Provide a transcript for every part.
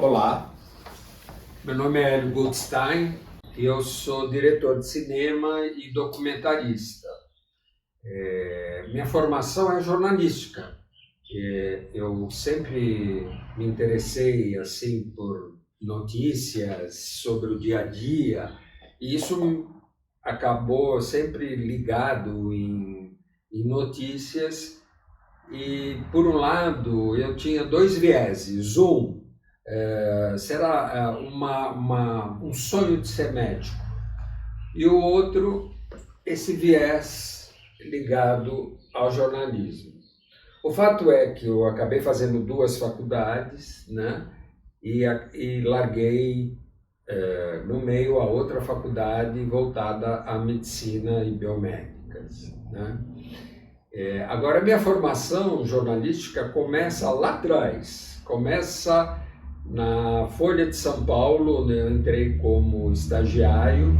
Olá, meu nome é Hélio Goldstein e eu sou diretor de cinema e documentarista. Minha formação é jornalística. Eu sempre me interessei assim por notícias sobre o dia a dia e isso acabou sempre ligado em notícias. E, por um lado, eu tinha dois vieses. Será um sonho de ser médico. E o outro, esse viés ligado ao jornalismo. O fato é que eu acabei fazendo duas faculdades, né? E larguei no meio a outra faculdade voltada à medicina e biomédicas, né? Agora, minha formação jornalística começa lá atrás, começa na Folha de São Paulo, onde eu entrei como estagiário,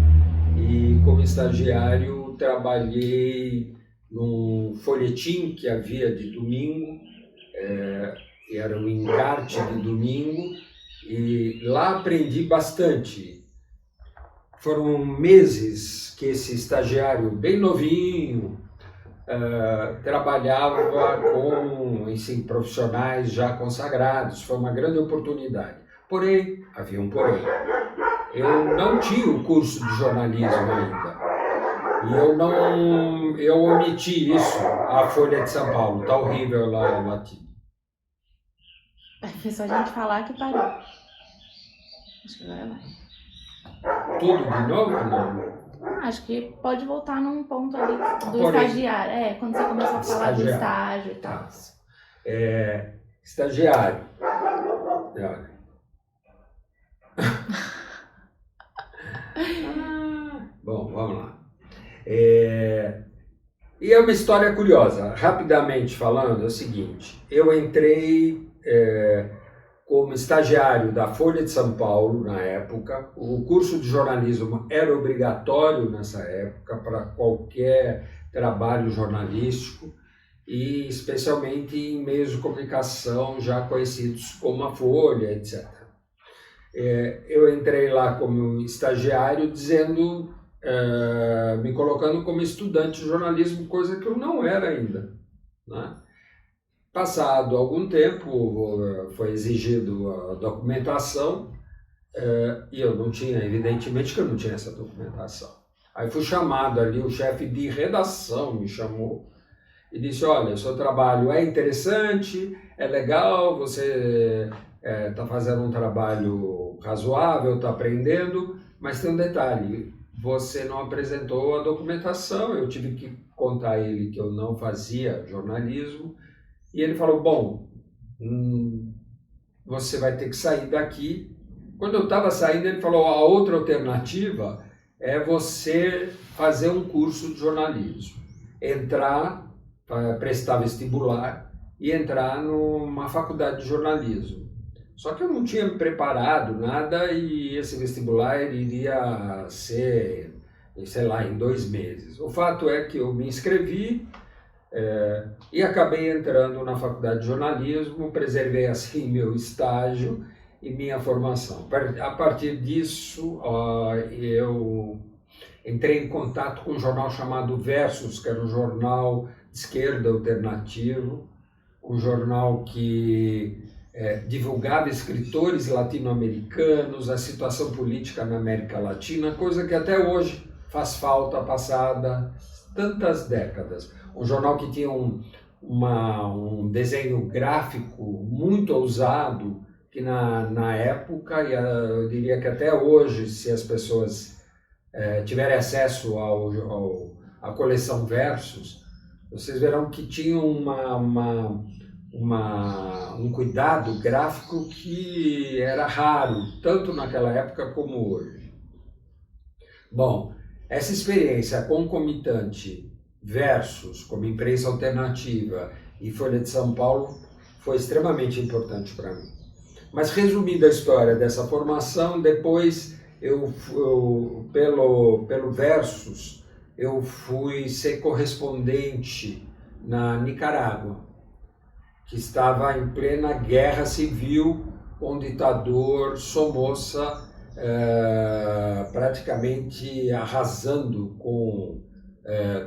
e como estagiário trabalhei num folhetim que havia de domingo, era um encarte de domingo, e lá aprendi bastante. Foram meses que esse estagiário, bem novinho, trabalhava com profissionais já consagrados. Foi uma grande oportunidade. Porém, havia um porém. Eu não tinha o curso de jornalismo ainda. E eu omiti isso. A Folha de São Paulo, está horrível lá o latim. Foi só a gente falar que parou. Acho que agora vai. Tudo de novo, não? Acho que pode voltar num ponto ali do estagiário. Quando você começou a falar do estágio e tal. Estagiário. Bom, vamos lá. E é uma história curiosa. Rapidamente falando, é o seguinte. Eu entrei como estagiário da Folha de São Paulo na época. O curso de jornalismo era obrigatório nessa época para qualquer trabalho jornalístico, e especialmente em meios de comunicação já conhecidos como a Folha, etc. Eu entrei lá como estagiário me colocando como estudante de jornalismo, coisa que eu não era ainda, né? Passado algum tempo, foi exigido a documentação, e eu não tinha, evidentemente que eu não tinha essa documentação. Aí fui chamado ali, o chefe de redação me chamou e disse: olha, seu trabalho é interessante, é legal, você está fazendo um trabalho razoável, está aprendendo, mas tem um detalhe, você não apresentou a documentação. Eu tive que contar a ele que eu não fazia jornalismo, e ele falou: bom, você vai ter que sair daqui. Quando eu estava saindo, ele falou: a outra alternativa é você fazer um curso de jornalismo, prestar vestibular e entrar numa faculdade de jornalismo. Só que eu não tinha me preparado nada, e esse vestibular iria ser, sei lá, em 2 meses. O fato é que eu me inscrevi e acabei entrando na faculdade de jornalismo, preservei assim meu estágio e minha formação. A partir disso, eu entrei em contato com um jornal chamado Versus, que era um jornal de esquerda alternativo, um jornal que divulgava escritores latino-americanos, a situação política na América Latina, coisa que até hoje faz falta, passada tantas décadas. Um jornal que tinha um desenho gráfico muito ousado, que na época, e eu diria que até hoje, se as pessoas tiverem acesso à coleção Versus, vocês verão que tinha um cuidado gráfico que era raro, tanto naquela época como hoje. Bom, essa experiência concomitante Versus, como imprensa alternativa, e Folha de São Paulo, foi extremamente importante para mim. Mas, resumindo a história dessa formação, depois pelo Versus, eu fui ser correspondente na Nicarágua, que estava em plena guerra civil, com o ditador Somoza praticamente arrasando com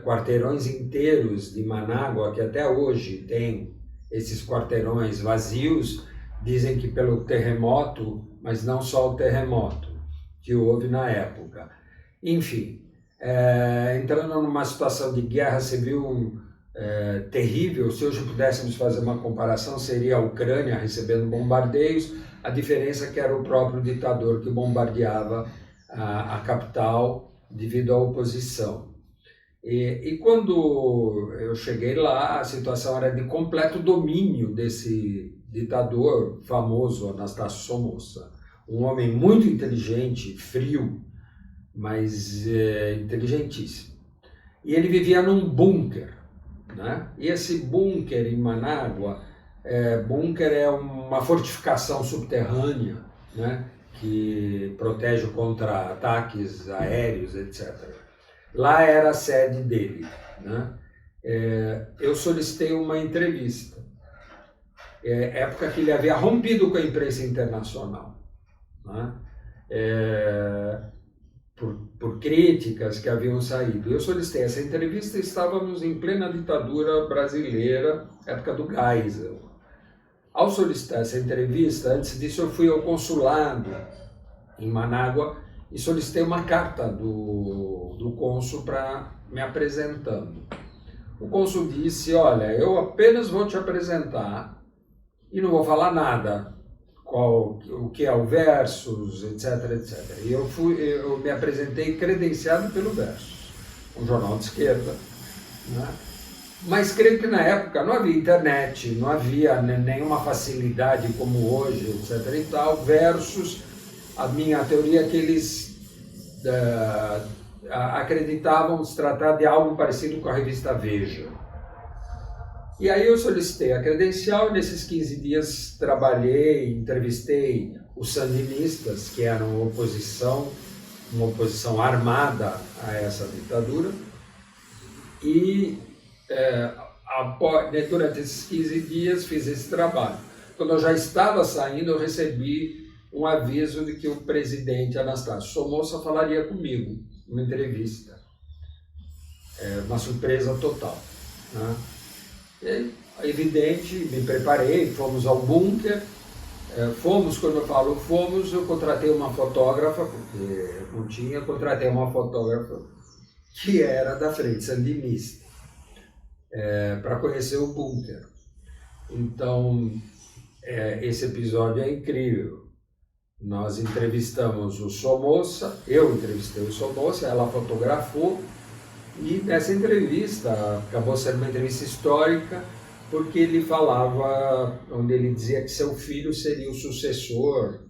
quarteirões inteiros de Manágua, que até hoje tem esses quarteirões vazios, dizem que pelo terremoto, mas não só o terremoto que houve na época. Enfim, entrando numa situação de guerra civil terrível. Se hoje pudéssemos fazer uma comparação, seria a Ucrânia recebendo bombardeios, a diferença é que era o próprio ditador que bombardeava a capital devido à oposição. E quando eu cheguei lá, a situação era de completo domínio desse ditador famoso, Anastácio Somoza, um homem muito inteligente, frio, mas inteligentíssimo. E ele vivia num bunker, né? E esse bunker em Manágua, bunker é uma fortificação subterrânea, né? Que protege contra ataques aéreos, etc. Lá era a sede dele, né? Eu solicitei uma entrevista, época que ele havia rompido com a imprensa internacional, né? Por críticas que haviam saído. Eu solicitei essa entrevista e estávamos em plena ditadura brasileira, época do Geisel. Ao solicitar essa entrevista, antes disso eu fui ao consulado em Manágua e solicitei uma carta do cônsul para me apresentando. O cônsul disse: olha, eu apenas vou te apresentar e não vou falar nada, o que é o Versus, etc, etc. E eu me apresentei credenciado pelo Versus, um jornal de esquerda, né? Mas creio que na época não havia internet, não havia nenhuma facilidade como hoje, etc e tal. Versus, a minha teoria é que eles acreditavam se tratar de algo parecido com a revista Veja. E aí eu solicitei a credencial e nesses 15 dias trabalhei, entrevistei os sandinistas, que eram uma oposição armada a essa ditadura, e durante esses 15 dias fiz esse trabalho. Quando eu já estava saindo, eu recebi um aviso de que o presidente Anastácio Somoza falaria comigo, uma entrevista. Uma surpresa total, né? E, evidente, me preparei, fomos ao bunker, quando eu falo fomos, eu contratei uma fotógrafa, porque não tinha, contratei uma fotógrafa que era da Frente Sandinista, para conhecer o bunker. Então, esse episódio é incrível. Nós entrevistamos o Somoza, eu entrevistei o Somoza, ela fotografou, e nessa entrevista, acabou sendo uma entrevista histórica, porque ele falava, onde ele dizia que seu filho seria o sucessor,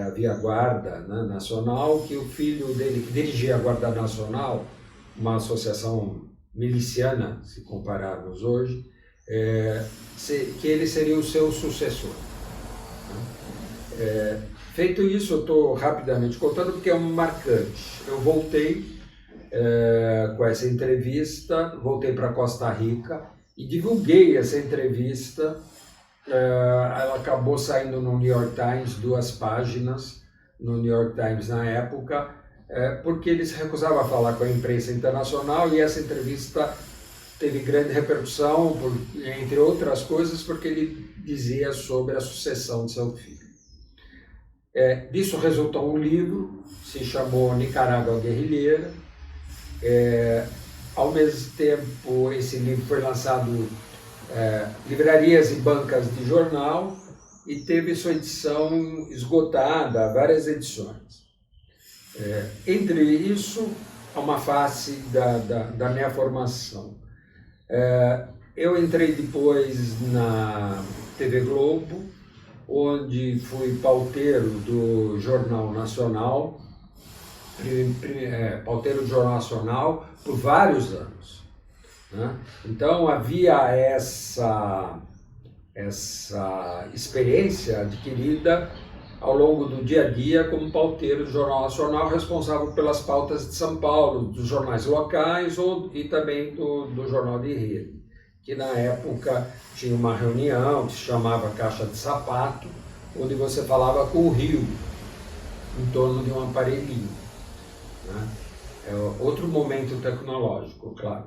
havia a Guarda, né, Nacional, que o filho dele, que dirigia a Guarda Nacional, uma associação miliciana, se compararmos hoje, que ele seria o seu sucessor. Feito isso, eu estou rapidamente contando porque é um marcante. Eu voltei com essa entrevista, voltei para Costa Rica e divulguei essa entrevista. Ela acabou saindo no New York Times, 2 páginas no New York Times na época, porque ele se recusava a falar com a imprensa internacional, e essa entrevista teve grande repercussão, entre outras coisas, porque ele dizia sobre a sucessão de seu filho. Disso resultou um livro, se chamou Nicarágua Guerrilheira. Ao mesmo tempo, esse livro foi lançado livrarias e bancas de jornal e teve sua edição esgotada, várias edições. Entre isso, há uma face da minha formação. Eu entrei depois na TV Globo, onde fui pauteiro do Jornal Nacional, pauteiro do Jornal Nacional por vários anos, né? Então havia essa experiência adquirida ao longo do dia a dia como pauteiro do Jornal Nacional, responsável pelas pautas de São Paulo, dos jornais locais e também do Jornal de Rede, que na época tinha uma reunião que se chamava Caixa de Sapato, onde você falava com o rio em torno de um aparelhinho, né? É outro momento tecnológico, claro.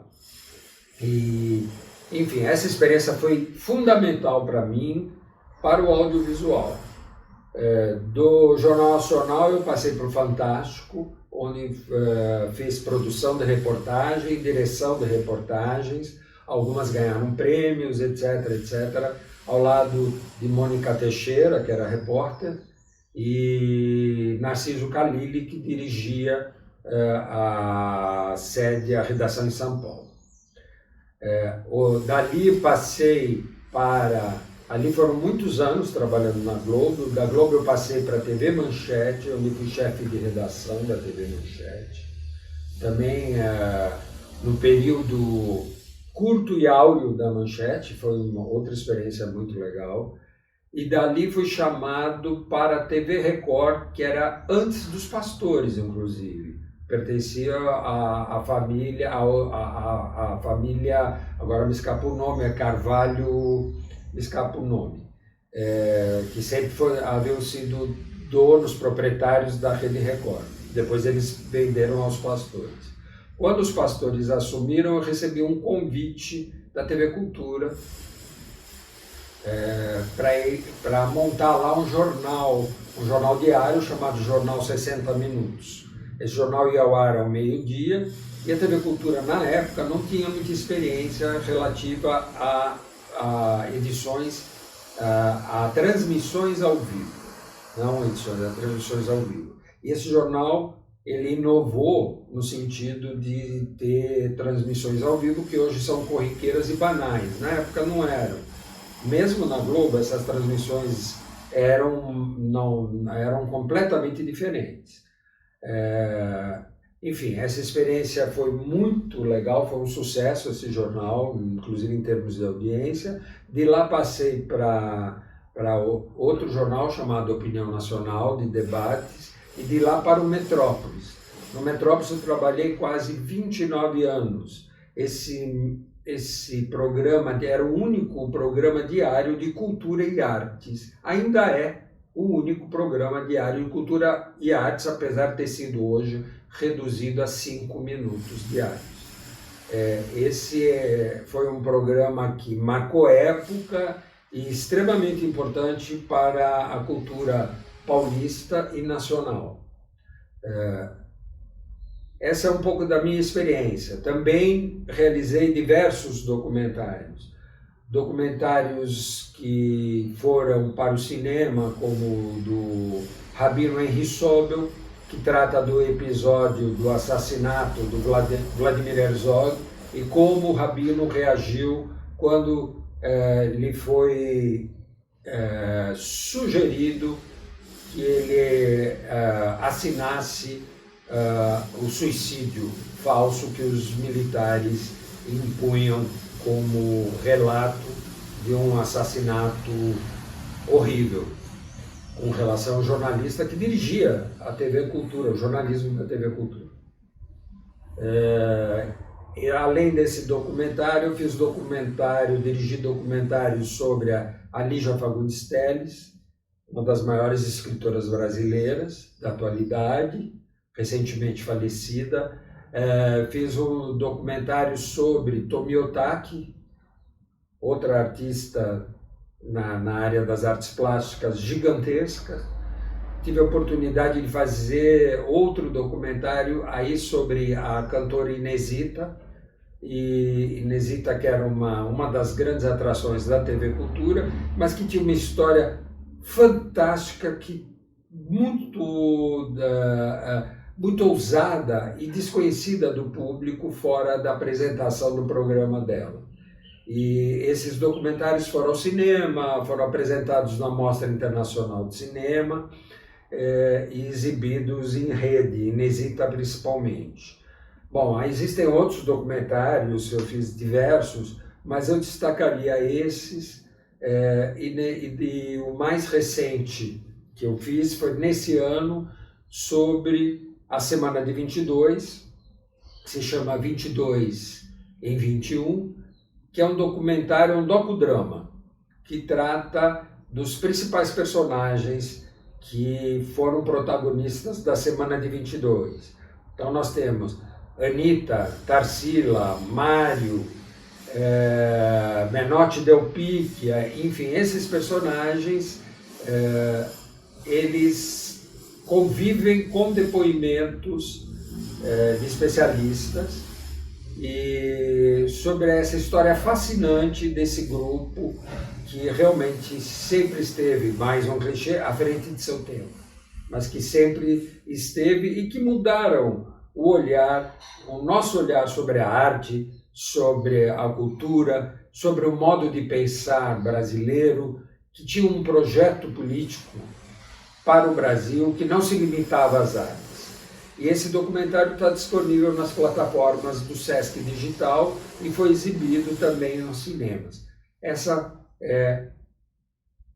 E, enfim, essa experiência foi fundamental para mim, para o audiovisual. Do Jornal Nacional eu passei para o Fantástico, onde fiz produção de reportagem, direção de reportagens, algumas ganharam prêmios, etc, etc, ao lado de Mônica Teixeira, que era repórter, e Narciso Calili, que dirigia a sede, a redação em São Paulo. Dali passei para... Ali foram muitos anos trabalhando na Globo. Da Globo eu passei para a TV Manchete, onde fui chefe de redação da TV Manchete. Também no período curto e áureo da Manchete, foi uma outra experiência muito legal. E dali fui chamado para a TV Record, que era antes dos Pastores, inclusive. Pertencia à família, a família, agora me escapa o nome, é Carvalho, me escapa o nome, que sempre haviam sido donos, proprietários da Rede Record. Depois eles venderam aos Pastores. Quando os Pastores assumiram, eu recebi um convite da TV Cultura para montar lá um jornal diário chamado Jornal 60 Minutos. Esse jornal ia ao ar ao meio-dia e a TV Cultura, na época, não tinha muita experiência relativa a edições, a transmissões ao vivo. Não edições, a transmissões ao vivo. E esse jornal, ele inovou no sentido de ter transmissões ao vivo que hoje são corriqueiras e banais. Na época não eram. Mesmo na Globo, essas transmissões eram completamente diferentes. Enfim, essa experiência foi muito legal, foi um sucesso esse jornal, inclusive em termos de audiência. De lá passei para outro jornal chamado Opinião Nacional, de debates, e de lá para o Metrópolis. No Metrópolis eu trabalhei quase 29 anos. Esse programa era o único programa diário de cultura e artes. Ainda é o único programa diário de cultura e artes, apesar de ter sido hoje reduzido a 5 minutos diários. Esse foi um programa que marcou época e extremamente importante para a cultura paulista e nacional. Essa é um pouco da minha experiência. Também realizei diversos documentários. Documentários que foram para o cinema, como o do Rabino Henri Sobel, que trata do episódio do assassinato do Vladimir Herzog e como o Rabino reagiu quando lhe foi sugerido que ele assinasse o suicídio falso que os militares impunham como relato de um assassinato horrível, com relação ao jornalista que dirigia a TV Cultura, o jornalismo da TV Cultura. E além desse documentário, eu fiz dirigi documentários sobre a Lígia Fagundes Telles, uma das maiores escritoras brasileiras da atualidade, recentemente falecida. Fiz um documentário sobre Tomi Otaki, outra artista na área das artes plásticas gigantesca. Tive a oportunidade de fazer outro documentário aí sobre a cantora Inesita, e Inesita, que era uma das grandes atrações da TV Cultura, mas que tinha uma história fantástica, muito ousada e desconhecida do público fora da apresentação do programa dela. E esses documentários foram ao cinema, foram apresentados na Mostra Internacional de Cinema e exibidos em rede, Inesita principalmente. Bom, existem outros documentários, eu fiz diversos, mas eu destacaria esses, e o mais recente que eu fiz foi nesse ano sobre a Semana de 22, que se chama 22 em 21, que é um documentário, um docudrama, que trata dos principais personagens que foram protagonistas da semana de 22. Então nós temos Anitta, Tarsila, Mário, Menotti Del Picchia, enfim, esses personagens, eles convivem com depoimentos de especialistas e sobre essa história fascinante desse grupo que realmente sempre esteve, mais um clichê, à frente de seu tempo, mas que sempre esteve e que mudaram o olhar, o nosso olhar sobre a arte, sobre a cultura, sobre o modo de pensar brasileiro, que tinha um projeto político para o Brasil que não se limitava às artes. E esse documentário está disponível nas plataformas do Sesc Digital e foi exibido também nos cinemas. Essa é,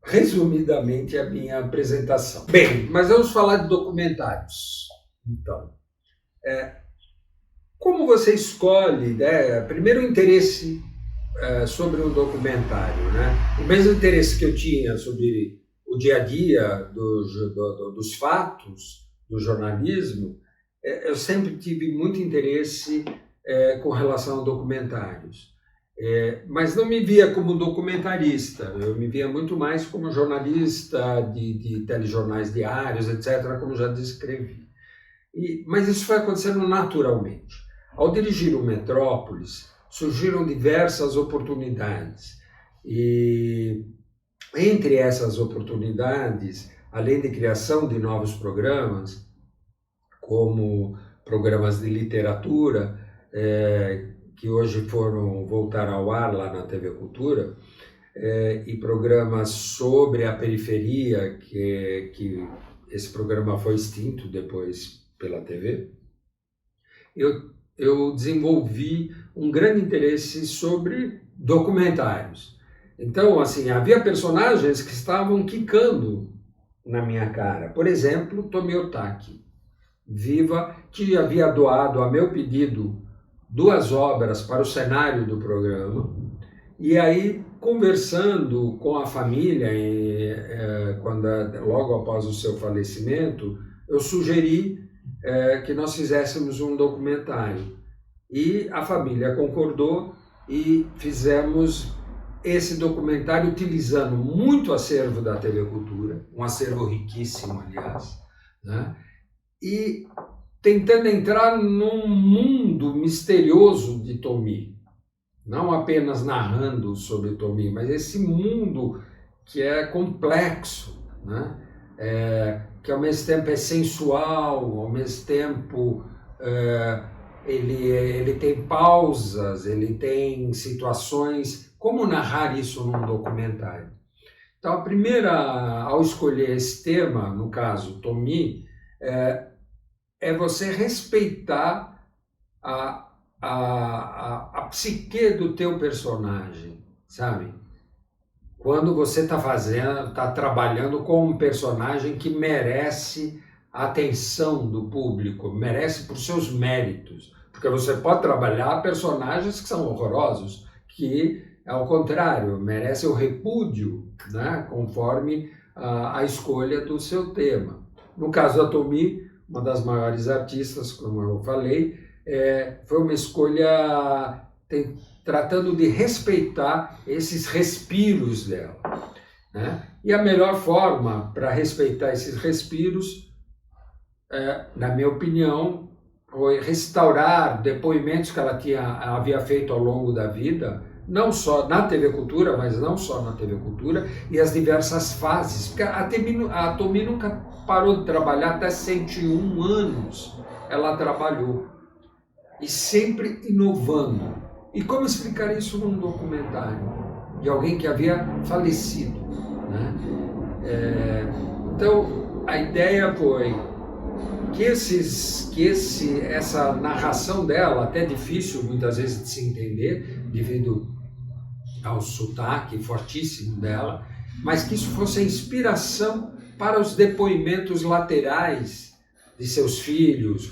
resumidamente, a minha apresentação. Bem, mas vamos falar de documentários. Então, como você escolhe, né? Primeiro, o interesse sobre um documentário, né? O mesmo interesse que eu tinha sobre o dia a dia dos fatos, do jornalismo, eu sempre tive muito interesse com relação a documentários. Mas não me via como documentarista, eu me via muito mais como jornalista de telejornais diários, etc., como já descrevi. Mas isso foi acontecendo naturalmente. Ao dirigir o Metrópolis, surgiram diversas oportunidades. E entre essas oportunidades, além de criação de novos programas, como programas de literatura, que hoje voltar ao ar lá na TV Cultura, e programas sobre a periferia, que esse programa foi extinto depois pela TV, eu desenvolvi um grande interesse sobre documentários. Então, assim, havia personagens que estavam quicando na minha cara. Por exemplo, Tomi Otaki, viva, que havia doado, a meu pedido, 2 obras para o cenário do programa. E aí, conversando com a família, logo após o seu falecimento, eu sugeri que nós fizéssemos um documentário. E a família concordou e fizemos esse documentário utilizando muito acervo da TV Cultura, um acervo riquíssimo, aliás, né? E tentando entrar num mundo misterioso de Tomi, não apenas narrando sobre Tomi, mas esse mundo que é complexo, né? Que ao mesmo tempo é sensual, ao mesmo tempo ele tem pausas, ele tem situações. Como narrar isso num documentário? Então, a primeira, ao escolher esse tema, no caso, Tomi, é você respeitar a psique do teu personagem, sabe? Quando você está trabalhando com um personagem que merece a atenção do público, merece por seus méritos, porque você pode trabalhar personagens que são horrorosos, que, ao contrário, merecem o repúdio, né, conforme a escolha do seu tema. No caso da Tomi, uma das maiores artistas, como eu falei, foi uma escolha tratando de respeitar esses respiros dela, né? E a melhor forma para respeitar esses respiros, na minha opinião, foi restaurar depoimentos que ela havia feito ao longo da vida, não só na TV Cultura, mas não só na TV Cultura, e as diversas fases. Porque a Tomi nunca parou de trabalhar, até 101 anos ela trabalhou, e sempre inovando. E como explicar isso num documentário de alguém que havia falecido, né? Então, a ideia foi que essa narração dela, até difícil muitas vezes de se entender, devido ao sotaque fortíssimo dela, mas que isso fosse a inspiração para os depoimentos laterais de seus filhos,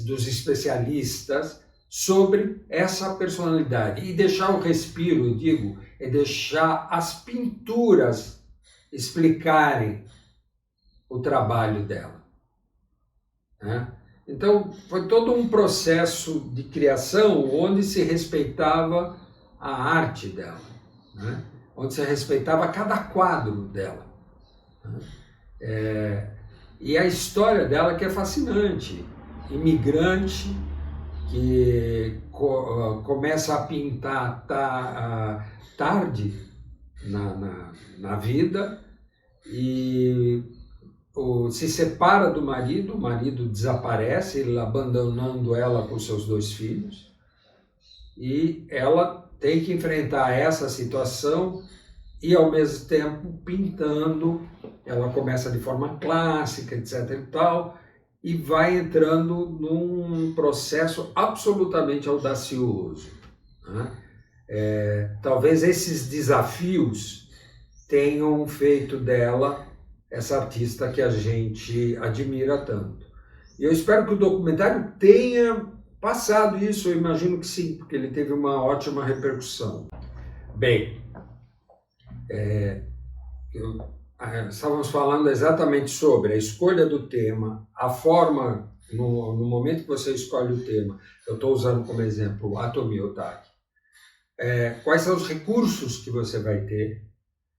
dos especialistas, sobre essa personalidade. E deixar o respiro, eu digo, é deixar as pinturas explicarem o trabalho dela, né? Então, foi todo um processo de criação onde se respeitava a arte dela, né? Onde se respeitava cada quadro dela, né? E a história dela que é fascinante. Imigrante que começa a pintar tarde na vida e se separa do marido, o marido desaparece, ele abandonando ela com seus 2 filhos, e ela tem que enfrentar essa situação e ao mesmo tempo pintando. Ela começa de forma clássica, etc. e tal, e vai entrando num processo absolutamente audacioso, né? Talvez esses desafios tenham feito dela essa artista que a gente admira tanto. E eu espero que o documentário tenha passado isso, eu imagino que sim, porque ele teve uma ótima repercussão. Bem, estávamos falando exatamente sobre a escolha do tema, a forma, no momento que você escolhe o tema, eu estou usando como exemplo Hatomi Otaki, quais são os recursos que você vai ter.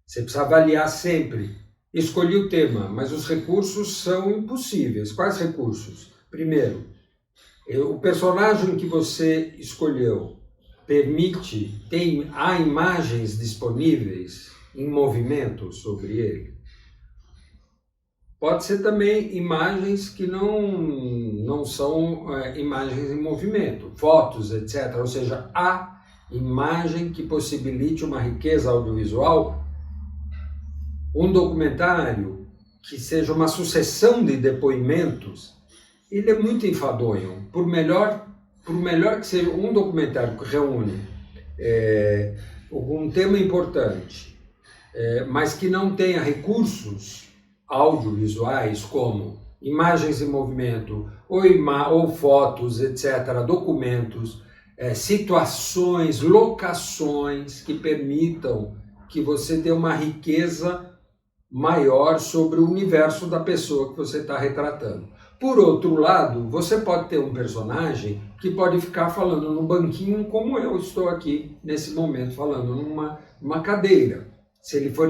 Você precisa avaliar sempre. Escolhi o tema, mas os recursos são impossíveis. Quais recursos? Primeiro, o personagem que você escolheu há imagens disponíveis em movimento sobre ele? Pode ser também imagens que não são imagens em movimento, fotos, etc. Ou seja, há imagem que possibilite uma riqueza audiovisual. Um documentário que seja uma sucessão de depoimentos, ele é muito enfadonho. Por melhor que seja um documentário que reúne um tema importante, mas que não tenha recursos audiovisuais como imagens em movimento, ou fotos, etc., documentos, situações, locações que permitam que você dê uma riqueza maior sobre o universo da pessoa que você está retratando. Por outro lado, você pode ter um personagem que pode ficar falando num banquinho como eu estou aqui nesse momento, falando numa cadeira. Se ele for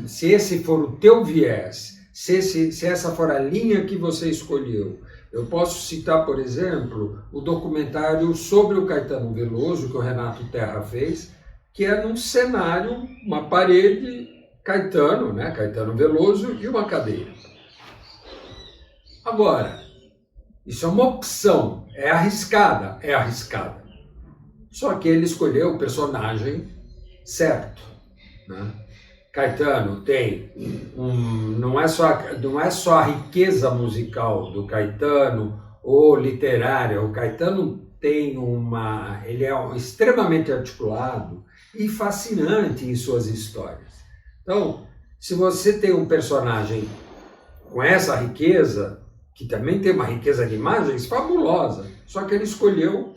se esse for o teu viés, se essa for a linha que você escolheu. Eu posso citar, por exemplo, o documentário sobre o Caetano Veloso, que o Renato Terra fez, que é num cenário, uma parede, Caetano, né? Caetano Veloso e uma cadeira. Agora, isso é uma opção, é arriscada. Só que ele escolheu o personagem certo, né? Caetano tem não é só a riqueza musical do Caetano ou literária. O Caetano ele é extremamente articulado e fascinante em suas histórias. Então, se você tem um personagem com essa riqueza, que também tem uma riqueza de imagens fabulosa, só que ele escolheu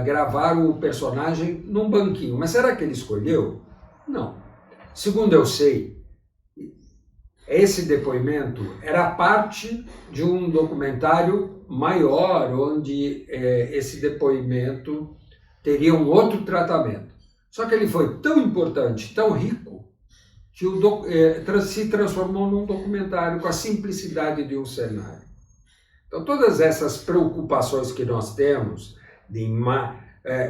gravar o personagem num banquinho. Mas será que ele escolheu? Não. Segundo eu sei, esse depoimento era parte de um documentário maior, onde esse depoimento teria um outro tratamento. Só que ele foi tão importante, tão rico, que se transformou num documentário com a simplicidade de um cenário. Então, todas essas preocupações que nós temos de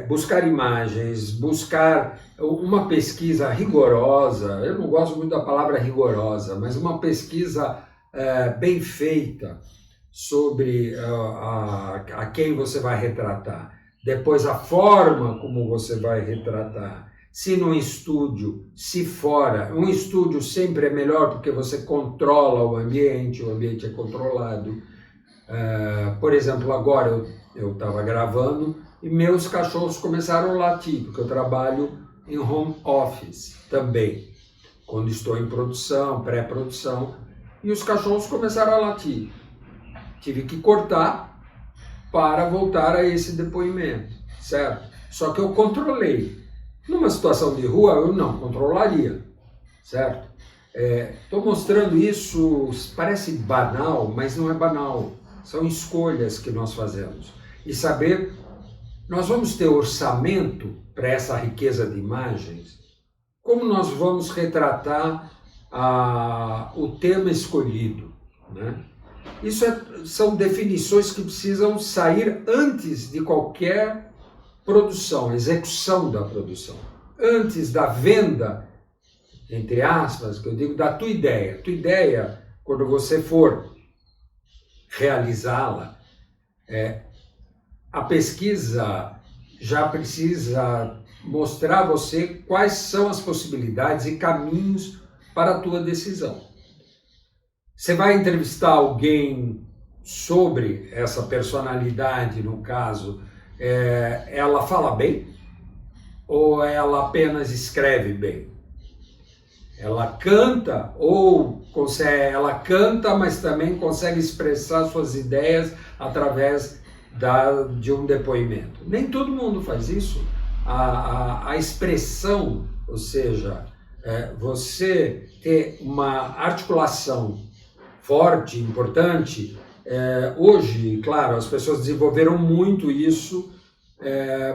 buscar imagens, buscar uma pesquisa rigorosa, eu não gosto muito da palavra rigorosa, mas uma pesquisa bem feita sobre a quem você vai retratar, depois a forma como você vai retratar, se num estúdio, se fora. Um estúdio sempre é melhor porque você controla o ambiente é controlado. Por exemplo, agora eu estava gravando e meus cachorros começaram a latir, porque eu trabalho em home office também, quando estou em produção, pré-produção, e os cachorros começaram a latir. tive que cortar para voltar a esse depoimento, certo? Só que eu controlei. Numa situação de rua, eu não controlaria, certo? Estou mostrando isso, parece banal, mas não é banal. São escolhas que nós fazemos. E saber, nós vamos ter orçamento para essa riqueza de imagens? Como nós vamos retratar o tema escolhido, né? Isso são definições que precisam sair antes de qualquer produção, execução da produção. Antes da venda, entre aspas, que eu digo, da tua ideia. Tua ideia, quando você for realizá-la, a pesquisa já precisa mostrar a você quais são as possibilidades e caminhos para a tua decisão. Você vai entrevistar alguém sobre essa personalidade, no caso, ela fala bem ou ela apenas escreve bem? Ela canta ou ela canta, mas também consegue expressar suas ideias através de um depoimento. Nem todo mundo faz isso. A expressão, ou seja, você ter uma articulação forte, importante. Hoje, claro, as pessoas desenvolveram muito isso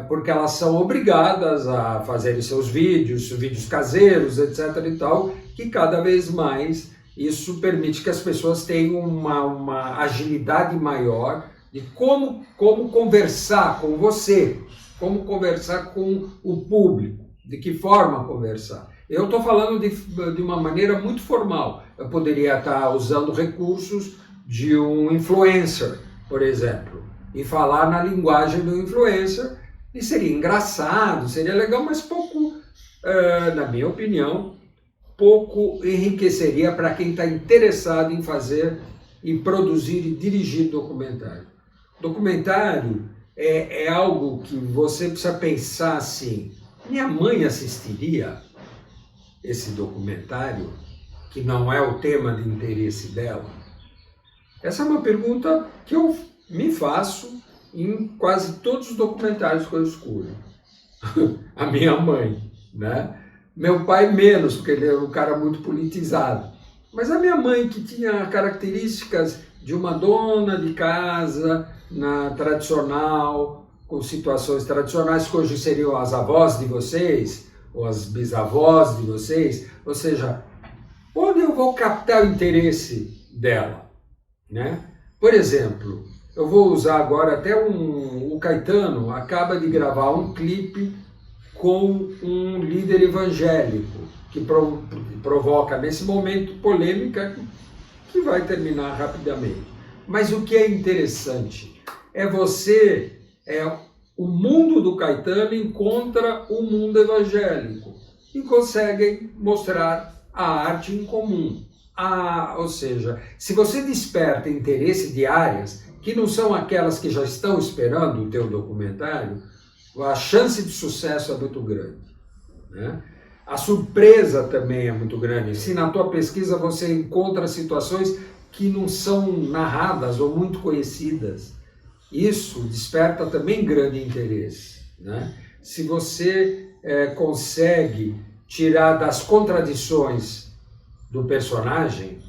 porque elas são obrigadas a fazerem seus vídeos caseiros, etc. e tal, que cada vez mais isso permite que as pessoas tenham uma agilidade maior de como conversar com você, como conversar com o público, de que forma conversar. Eu estou falando de uma maneira muito formal. Eu poderia estar usando recursos de um influencer, por exemplo, e falar na linguagem do influencer, e seria engraçado, seria legal, mas pouco, na minha opinião, pouco enriqueceria para quem está interessado em fazer e produzir e dirigir documentário. Documentário é algo que você precisa pensar assim: minha mãe assistiria esse documentário, que não é o tema de interesse dela? Essa é uma pergunta que eu me faço em quase todos os documentários que eu escolho. A minha mãe, né? Meu pai menos, porque ele é um cara muito politizado. Mas a minha mãe, que tinha características de uma dona de casa tradicional, com situações tradicionais, que hoje seriam as avós de vocês, ou as bisavós de vocês, ou seja, onde eu vou captar o interesse dela, né? Por exemplo, eu vou usar agora até o Caetano acaba de gravar um clipe com um líder evangélico que provoca nesse momento polêmica que vai terminar rapidamente. Mas o que é interessante é o mundo do Caetano encontra o mundo evangélico e conseguem mostrar a arte em comum. Ou seja, se você desperta interesse de áreas que não são aquelas que já estão esperando o teu documentário, a chance de sucesso é muito grande, né? A surpresa também é muito grande. Se na tua pesquisa você encontra situações que não são narradas ou muito conhecidas, isso desperta também grande interesse, né? Se você consegue tirar das contradições do personagem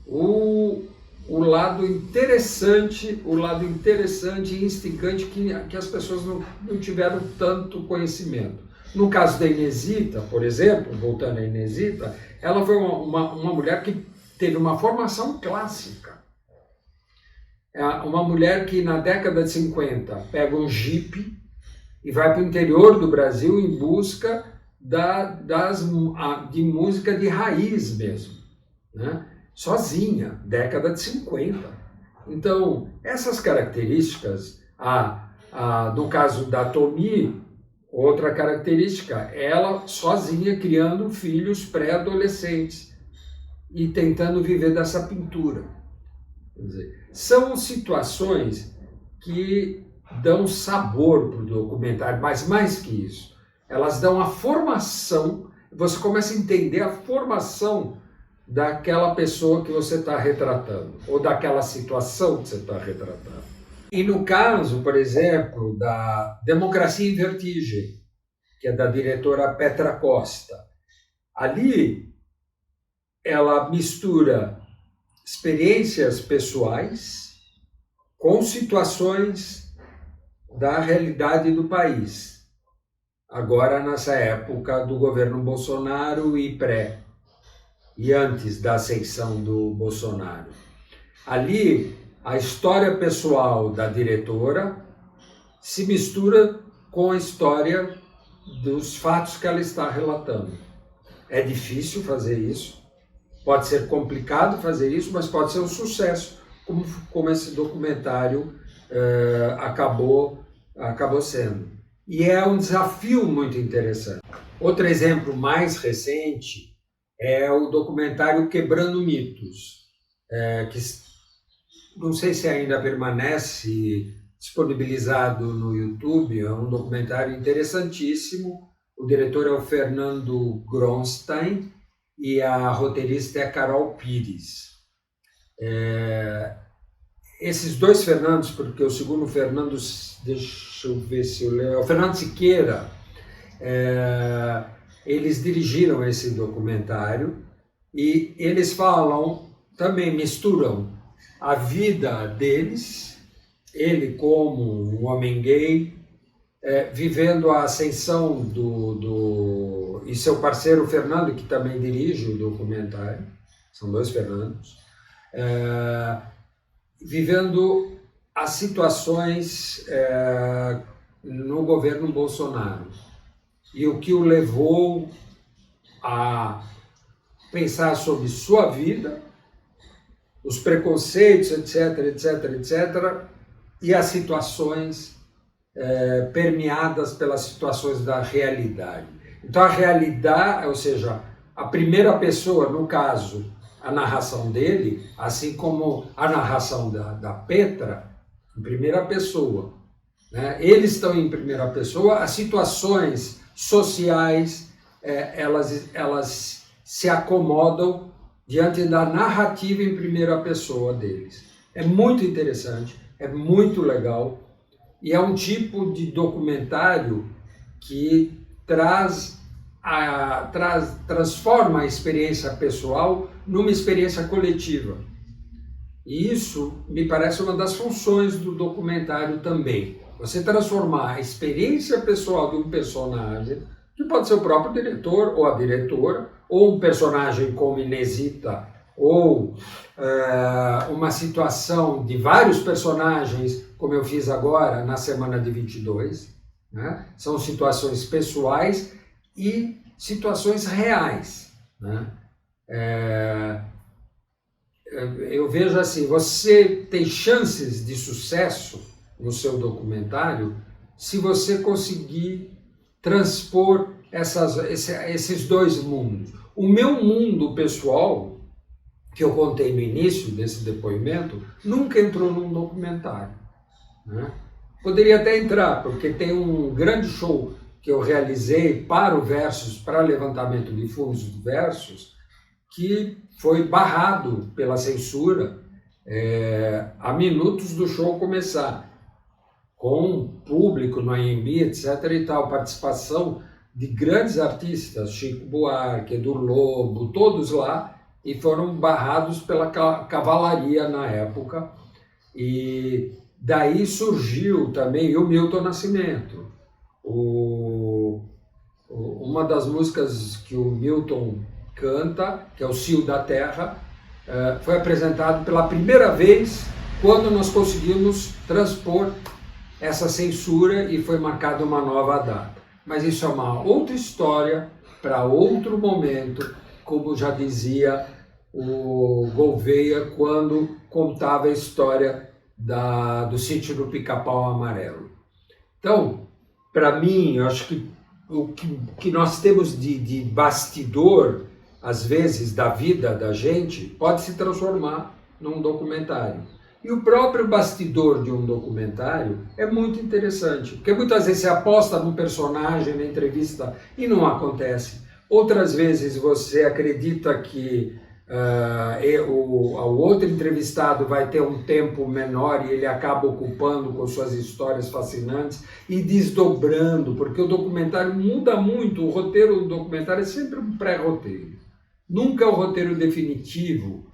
o lado interessante e instigante que as pessoas não tiveram tanto conhecimento. No caso da Inesita, por exemplo, voltando à Inesita, ela foi uma mulher que teve uma formação clássica. Uma mulher que na década de 50 pega um jipe e vai para o interior do Brasil em busca de música de raiz mesmo, né? Sozinha, década de 50. Então, essas características, no caso da Tomi, outra característica, ela sozinha criando filhos pré-adolescentes e tentando viver dessa pintura. Quer dizer, são situações que dão sabor para o documentário, mas mais que isso, elas dão a formação, você começa a entender a formação daquela pessoa que você está retratando, ou daquela situação que você está retratando. E no caso, por exemplo, da Democracia em Vertigem, que é da diretora Petra Costa, ali ela mistura experiências pessoais com situações da realidade do país. Agora, nessa época do governo Bolsonaro e antes da ascensão do Bolsonaro. Ali, a história pessoal da diretora se mistura com a história dos fatos que ela está relatando. É difícil fazer isso, pode ser complicado fazer isso, mas pode ser um sucesso, como esse documentário acabou sendo. E é um desafio muito interessante. Outro exemplo mais recente é o documentário Quebrando Mitos, que não sei se ainda permanece disponibilizado no YouTube, é um documentário interessantíssimo. O diretor é o Fernando Gronstein e a roteirista é a Carol Pires. Esses dois Fernandos, porque o segundo Fernando, deixa eu ver se eu lembro, é o Fernando Siqueira, eles dirigiram esse documentário e eles falam, também misturam a vida deles, ele como um homem gay, vivendo a ascensão e seu parceiro Fernando, que também dirige o documentário, são dois Fernandos, vivendo as situações no governo Bolsonaro e o que o levou a pensar sobre sua vida, os preconceitos, etc, etc, etc, e as situações permeadas pelas situações da realidade. Então a realidade, ou seja, a primeira pessoa, no caso, a narração dele, assim como a narração da Petra, em primeira pessoa. Né? Eles estão em primeira pessoa, as situações sociais, elas se acomodam diante da narrativa em primeira pessoa deles. É muito interessante, é muito legal, e é um tipo de documentário que transforma a experiência pessoal numa experiência coletiva. E isso me parece uma das funções do documentário também. Você transformar a experiência pessoal de um personagem, que pode ser o próprio diretor ou a diretora, ou um personagem como Inesita, ou uma situação de vários personagens, como eu fiz agora na semana de 22, né? São situações pessoais e situações reais. Né? Eu vejo assim, você tem chances de sucesso no seu documentário se você conseguir transpor esses dois mundos. O meu mundo pessoal, que eu contei no início desse depoimento, nunca entrou num documentário. Né? Poderia até entrar, porque tem um grande show que eu realizei para o Versus, para levantamento de fundos do Versus, que foi barrado pela censura a minutos do show começar, com público no AMB, etc. e tal, participação de grandes artistas, Chico Buarque, Edu Lobo, todos lá, e foram barrados pela cavalaria na época. E daí surgiu também o Milton Nascimento. Uma das músicas que o Milton canta, que é o Cio da Terra, foi apresentado pela primeira vez quando nós conseguimos transpor essa censura e foi marcada uma nova data. Mas isso é uma outra história para outro momento, como já dizia o Gouveia quando contava a história do sítio do Pica-Pau Amarelo. Então, para mim, eu acho que o que nós temos de bastidor, às vezes, da vida da gente, pode se transformar num documentário. E o próprio bastidor de um documentário é muito interessante, porque muitas vezes você aposta num personagem na entrevista e não acontece. Outras vezes você acredita que O outro entrevistado vai ter um tempo menor e ele acaba ocupando com suas histórias fascinantes e desdobrando, porque o documentário muda muito, o roteiro do documentário é sempre um pré-roteiro, nunca é o roteiro definitivo,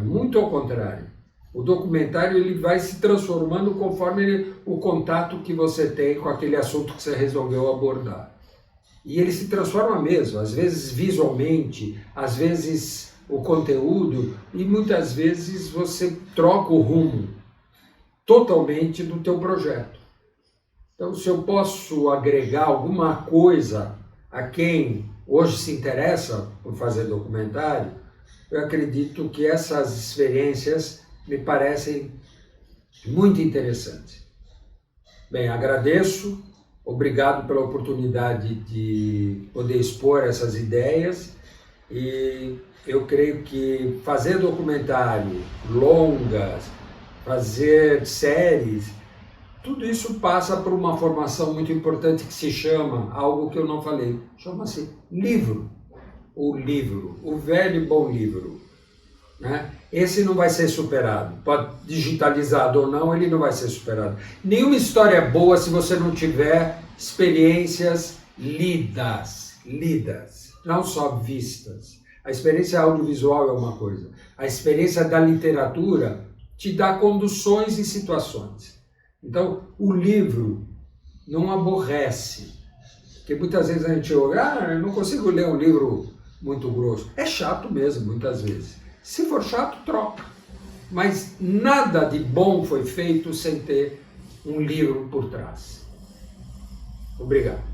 muito ao contrário. O documentário ele vai se transformando conforme o contato que você tem com aquele assunto que você resolveu abordar. E ele se transforma mesmo, às vezes visualmente, às vezes o conteúdo, e muitas vezes você troca o rumo totalmente do teu projeto. Então, se eu posso agregar alguma coisa a quem hoje se interessa por fazer documentário, eu acredito que essas experiências me parecem muito interessantes. Bem, agradeço, obrigado pela oportunidade de poder expor essas ideias e eu creio que fazer documentário, longas, fazer séries, tudo isso passa por uma formação muito importante que se chama, algo que eu não falei, chama-se livro. O livro, o velho e bom livro. Né? Esse não vai ser superado, pode digitalizado ou não, ele não vai ser superado. Nenhuma história é boa se você não tiver experiências lidas, não só vistas. A experiência audiovisual é uma coisa, a experiência da literatura te dá conduções e situações. Então, o livro não aborrece, porque muitas vezes a gente olha, eu não consigo ler um livro muito grosso. É chato mesmo, muitas vezes. Se for chato, troca. Mas nada de bom foi feito sem ter um livro por trás. Obrigado.